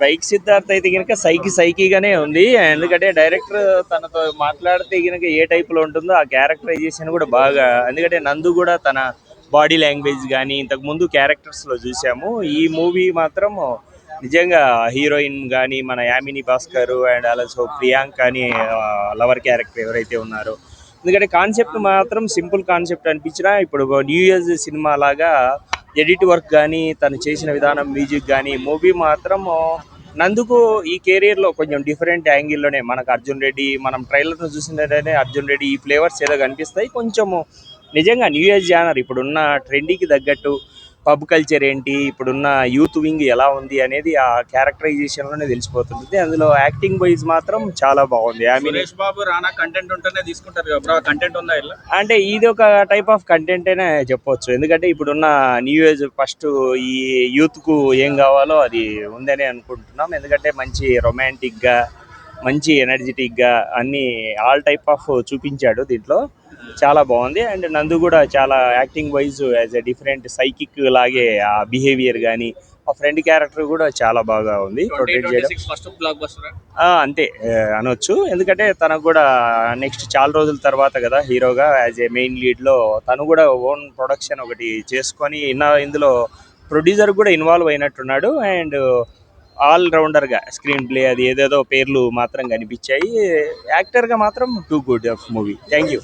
Bike Siddharth అయితే కనుక సైకీగానే ఉంది. ఎందుకంటే డైరెక్టర్ తనతో మాట్లాడితే కనుక ఏ టైప్ లో ఉంటుందో ఆ క్యారెక్టరైజేషన్ కూడా బాగా. ఎందుకంటే నందు కూడా తన బాడీ లాంగ్వేజ్ కానీ ఇంతకు ముందు క్యారెక్టర్స్ లో చూసాము. ఈ మూవీ మాత్రం నిజంగా హీరోయిన్ కానీ మన యామిని భాస్కర్ అండ్ ఆల్సో ప్రియాంక అని లవర్ క్యారెక్టర్ ఎవరైతే ఉన్నారో, ఎందుకంటే కాన్సెప్ట్ మాత్రం సింపుల్ కాన్సెప్ట్ అనిపించినా ఇప్పుడు న్యూ ఇయర్ సినిమా లాగా ఎడిట్ వర్క్ కానీ తను చేసిన విధానం మ్యూజిక్ కానీ మూవీ మాత్రం నందుకు ఈ కెరీర్ లో కొంచెం డిఫరెంట్ యాంగిల్లోనే మనకు అర్జున్ రెడ్డి మనం ట్రైలర్ చూసినట్టయితే అర్జున్ రెడ్డి ఈ ఫ్లేవర్స్ ఏదో కనిపిస్తాయి కొంచెము. నిజంగా న్యూ ఇయర్ జానర్ ఇప్పుడున్న ట్రెండీకి తగ్గట్టు పబ్ కల్చర్ ఏంటి, ఇప్పుడున్న యూత్ వింగ్ ఎలా ఉంది అనేది ఆ క్యారెక్టరైజేషన్ లోనే తెలిసిపోతుంది. అందులో యాక్టింగ్ వైజ్ మాత్రం చాలా బాగుంది. I mean Suresh Babu Rana content ఉంటేనే తీసుకుంటారు కదా బ్రో, కంటెంట్ ఉందా ఇలా? అంటే ఇది ఒక టైప్ ఆఫ్ కంటెంట్ అనే చెప్పొచ్చు. ఎందుకంటే ఇప్పుడున్న న్యూ ఏజ్ ఫస్ట్ ఈ యూత్ కు ఏం కావాలో అది ఉందని అనుకుంటున్నాం. ఎందుకంటే మంచి రొమాంటిక్ గా మంచి ఎనర్జెటిక్ గా అన్ని ఆల్ టైప్ ఆఫ్ చూపించాడు దీంట్లో. చాలా బాగుంది. అండ్ నందు కూడా చాలా acting wise as a different psychic లాగే ఆ బిహేవియర్ కానీ ఆ ఫ్రెండ్ క్యారెక్టర్ కూడా చాలా బాగా ఉంది ప్రొటెక్ట్ చేయడం. 2026 ఫస్ట్ బ్లాక్ బస్టర్. అంతే అనొచ్చు. ఎందుకంటే తనకు కూడా నెక్స్ట్ చాలా రోజుల తర్వాత కదా హీరోగా యాజ్ ఏ మెయిన్ లీడ్ లో తను కూడా ఓన్ ప్రొడక్షన్ ఒకటి చేసుకొని ఇందులో ప్రొడ్యూసర్ కూడా ఇన్వాల్వ్ అయినట్టున్నాడు. అండ్ ఆల్ రౌండర్ గా స్క్రీన్ ప్లే అది ఏదేదో పేర్లు మాత్రం కనిపించాయి. యాక్టర్ గా మాత్రం too good of movie. Thank you.